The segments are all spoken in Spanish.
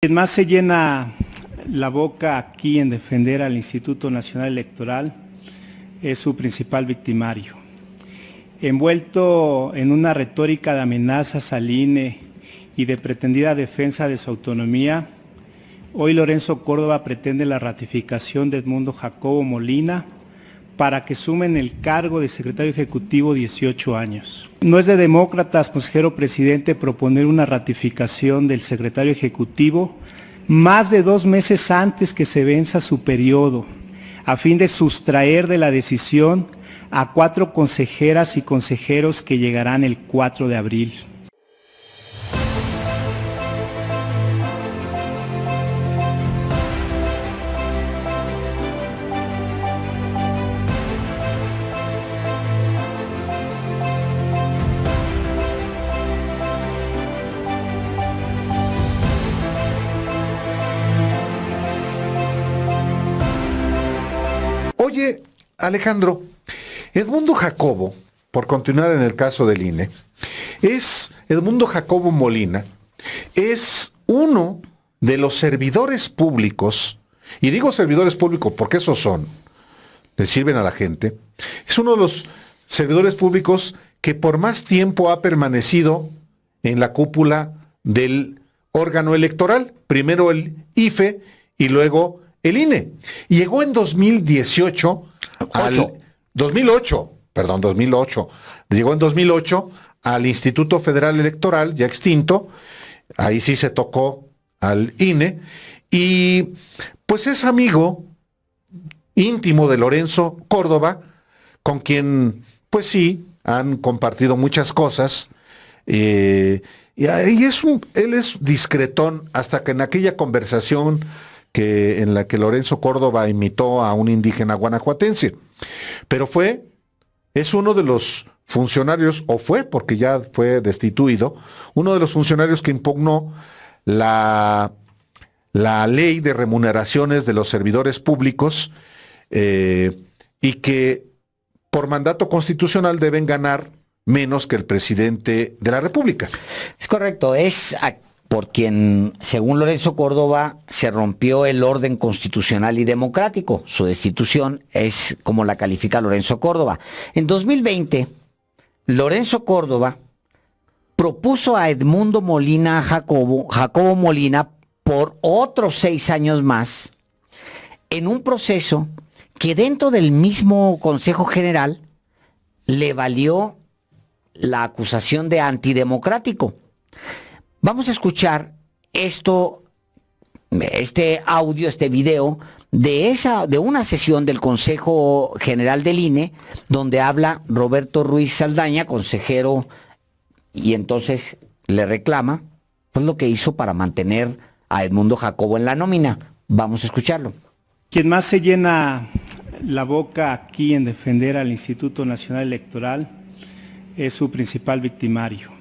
Quien más se llena la boca aquí en defender al Instituto Nacional Electoral es su principal victimario. Envuelto en una retórica de amenazas al INE y de pretendida defensa de su autonomía, hoy Lorenzo Córdoba pretende la ratificación de Edmundo Jacobo Molina para que sumen el cargo de secretario ejecutivo 18 años. No es de demócratas, consejero presidente, proponer una ratificación del secretario ejecutivo más de 2 meses antes que se venza su periodo, a fin de sustraer de la decisión a 4 consejeras y consejeros que llegarán el 4 de abril. Oye, Alejandro, Edmundo Jacobo, por continuar en el caso del INE, Edmundo Jacobo Molina, es uno de los servidores públicos, y digo servidores públicos porque esos son, le sirven a la gente, es uno de los servidores públicos que por más tiempo ha permanecido en la cúpula del órgano electoral, primero el IFE y luego el INE. Llegó en 2008. Llegó en 2008 al Instituto Federal Electoral, ya extinto. Ahí sí se tocó al INE. Y pues es amigo íntimo de Lorenzo Córdoba, con quien pues sí han compartido muchas cosas. Y él es discretón, hasta que en aquella conversación en la que Lorenzo Córdoba imitó a un indígena guanajuatense. Pero es uno de los funcionarios, o fue, porque ya fue destituido, uno de los funcionarios que impugnó la ley de remuneraciones de los servidores públicos y que por mandato constitucional deben ganar menos que el presidente de la República. Es correcto, por quien, según Lorenzo Córdoba, se rompió el orden constitucional y democrático. Su destitución es como la califica Lorenzo Córdoba. En 2020, Lorenzo Córdoba propuso a Edmundo Molina Jacobo Molina por otros 6 años más, en un proceso que dentro del mismo Consejo General le valió la acusación de antidemocrático. Vamos a escuchar este audio, este video de una sesión del Consejo General del INE, donde habla Roberto Ruiz Saldaña, consejero, y entonces le reclama pues lo que hizo para mantener a Edmundo Jacobo en la nómina. Vamos a escucharlo. Quien más se llena la boca aquí en defender al Instituto Nacional Electoral es su principal victimario.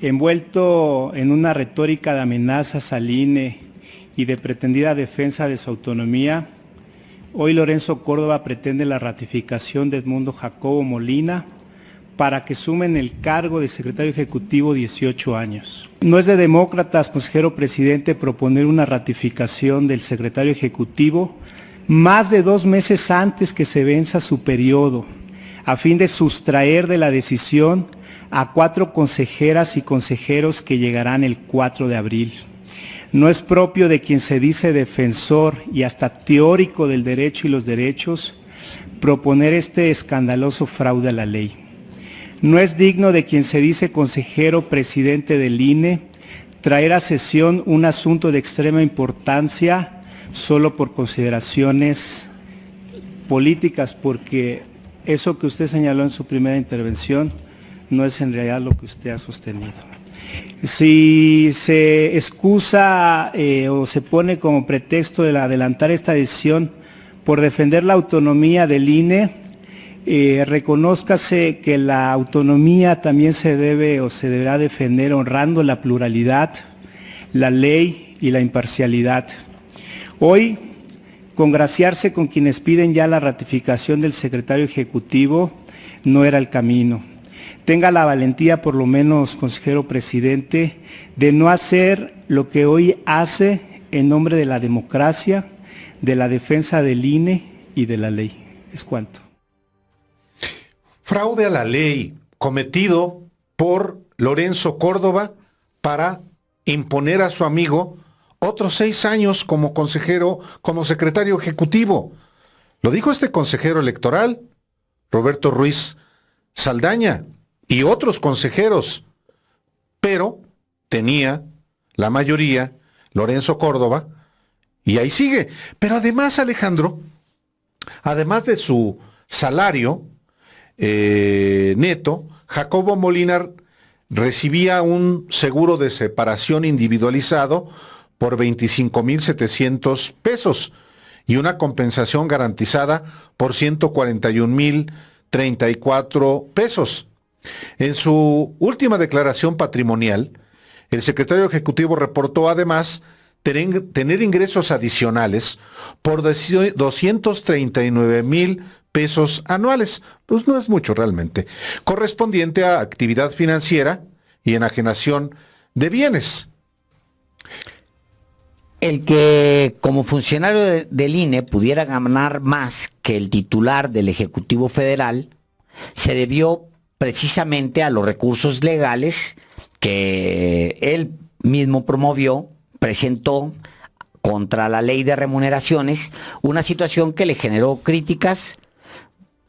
Envuelto en una retórica de amenazas al INE y de pretendida defensa de su autonomía, hoy Lorenzo Córdoba pretende la ratificación de Edmundo Jacobo Molina para que sumen el cargo de secretario ejecutivo 18 años. No es de demócratas, consejero presidente, proponer una ratificación del secretario ejecutivo más de 2 meses antes que se venza su periodo, a fin de sustraer de la decisión a 4 consejeras y consejeros que llegarán el 4 de abril. No es propio de quien se dice defensor y hasta teórico del derecho y los derechos proponer este escandaloso fraude a la ley. No es digno de quien se dice consejero presidente del INE traer a sesión un asunto de extrema importancia solo por consideraciones políticas, porque eso que usted señaló en su primera intervención no es en realidad lo que usted ha sostenido. Si se excusa o se pone como pretexto el adelantar esta decisión por defender la autonomía del INE, reconózcase que la autonomía también se debe o se deberá defender honrando la pluralidad, la ley y la imparcialidad. Hoy, congraciarse con quienes piden ya la ratificación del secretario ejecutivo no era el camino. Tenga la valentía, por lo menos, consejero presidente, de no hacer lo que hoy hace en nombre de la democracia, de la defensa del INE y de la ley. Es cuanto. Fraude a la ley cometido por Lorenzo Córdoba para imponer a su amigo otros 6 años como consejero, como secretario ejecutivo. Lo dijo este consejero electoral, Roberto Ruiz Saldaña, y otros consejeros, pero tenía la mayoría Lorenzo Córdoba, y ahí sigue. Pero además, Alejandro, además de su salario neto, Jacobo Molina recibía un seguro de separación individualizado por 25,700 pesos y una compensación garantizada por 141,034 pesos. En su última declaración patrimonial, el secretario ejecutivo reportó además tener ingresos adicionales por 239,000 pesos anuales, pues no es mucho realmente, correspondiente a actividad financiera y enajenación de bienes. El que como funcionario del INE pudiera ganar más que el titular del Ejecutivo Federal se debió precisamente a los recursos legales que él mismo promovió, presentó contra la ley de remuneraciones, una situación que le generó críticas,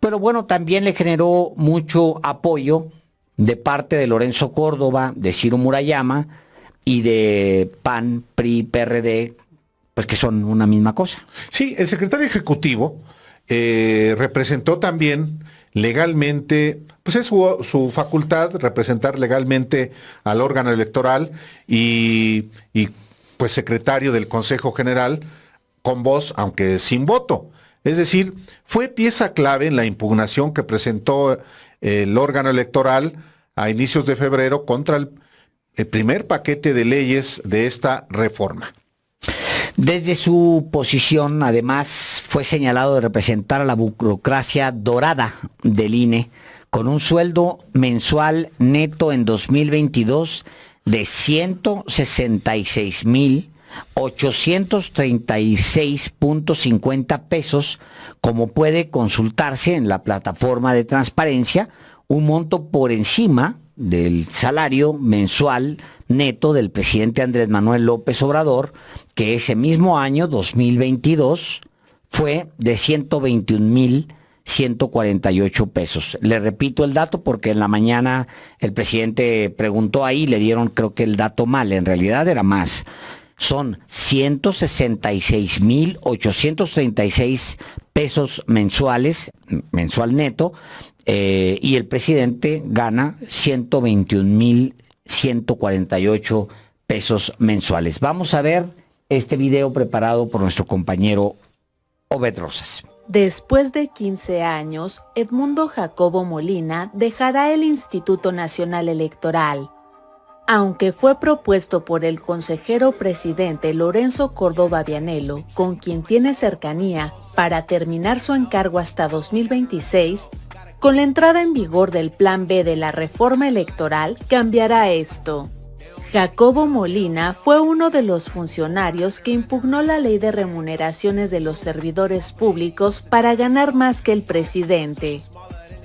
pero bueno, también le generó mucho apoyo de parte de Lorenzo Córdoba, de Ciro Murayama y de PAN, PRI, PRD, pues que son una misma cosa. Sí, el secretario ejecutivo representó también legalmente, pues es su facultad representar legalmente al órgano electoral y pues secretario del Consejo General con voz, aunque sin voto. Es decir, fue pieza clave en la impugnación que presentó el órgano electoral a inicios de febrero contra el primer paquete de leyes de esta reforma. Desde su posición, además, fue señalado de representar a la burocracia dorada del INE, con un sueldo mensual neto en 2022 de 166,836.50 pesos, como puede consultarse en la plataforma de transparencia, un monto por encima del salario mensual neto del presidente Andrés Manuel López Obrador, que ese mismo año, 2022, fue de 121,148 pesos. Le repito el dato porque en la mañana el presidente preguntó ahí, le dieron creo que el dato mal, en realidad era más. Son 166,836 pesos mensuales, mensual neto, y el presidente gana 121,148 pesos mensuales. Vamos a ver este video preparado por nuestro compañero Obed Rosas. Después de 15 años, Edmundo Jacobo Molina dejará el Instituto Nacional Electoral. Aunque fue propuesto por el consejero presidente Lorenzo Córdoba Vianello, con quien tiene cercanía, para terminar su encargo hasta 2026, con la entrada en vigor del Plan B de la reforma electoral, cambiará esto. Jacobo Molina fue uno de los funcionarios que impugnó la ley de remuneraciones de los servidores públicos para ganar más que el presidente.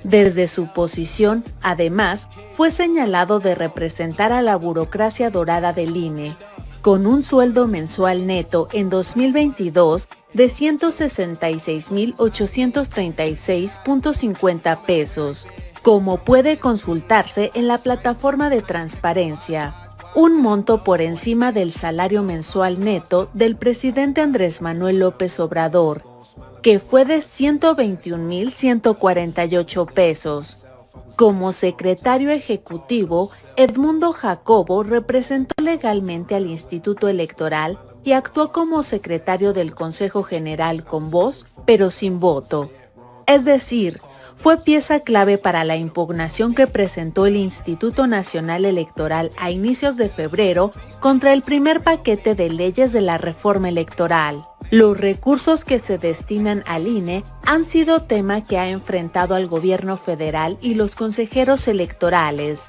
Desde su posición, además, fue señalado de representar a la burocracia dorada del INE, con un sueldo mensual neto en 2022 de 166,836.50 pesos, como puede consultarse en la plataforma de transparencia. Un monto por encima del salario mensual neto del presidente Andrés Manuel López Obrador, que fue de 121,148 pesos. Como secretario ejecutivo, Edmundo Jacobo representó legalmente al Instituto Electoral y actuó como secretario del Consejo General con voz, pero sin voto. Es decir, fue pieza clave para la impugnación que presentó el Instituto Nacional Electoral a inicios de febrero contra el primer paquete de leyes de la reforma electoral. Los recursos que se destinan al INE han sido tema que ha enfrentado al gobierno federal y los consejeros electorales.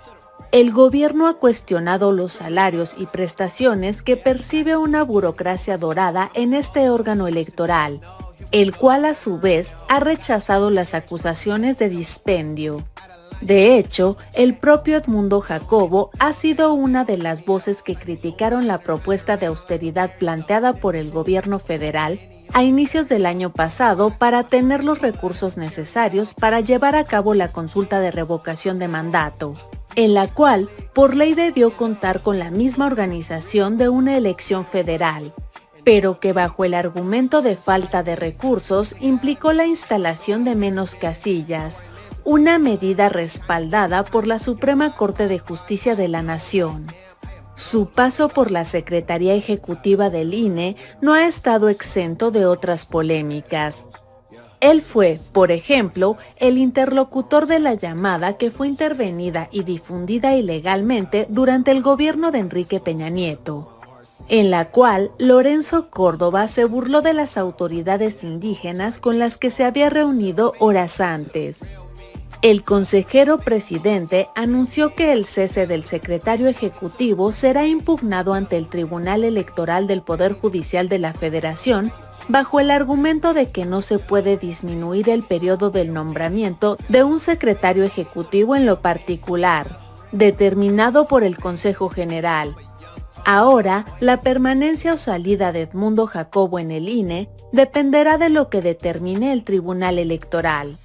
El gobierno ha cuestionado los salarios y prestaciones que percibe una burocracia dorada en este órgano electoral, el cual a su vez ha rechazado las acusaciones de dispendio. De hecho, el propio Edmundo Jacobo ha sido una de las voces que criticaron la propuesta de austeridad planteada por el gobierno federal a inicios del año pasado para tener los recursos necesarios para llevar a cabo la consulta de revocación de mandato, en la cual por ley debió contar con la misma organización de una elección federal, pero que bajo el argumento de falta de recursos implicó la instalación de menos casillas, una medida respaldada por la Suprema Corte de Justicia de la Nación. Su paso por la Secretaría Ejecutiva del INE no ha estado exento de otras polémicas. Él fue, por ejemplo, el interlocutor de la llamada que fue intervenida y difundida ilegalmente durante el gobierno de Enrique Peña Nieto, en la cual Lorenzo Córdoba se burló de las autoridades indígenas con las que se había reunido horas antes. El consejero presidente anunció que el cese del secretario ejecutivo será impugnado ante el Tribunal Electoral del Poder Judicial de la Federación bajo el argumento de que no se puede disminuir el periodo del nombramiento de un secretario ejecutivo en lo particular, determinado por el Consejo General. Ahora, la permanencia o salida de Edmundo Jacobo en el INE dependerá de lo que determine el Tribunal Electoral.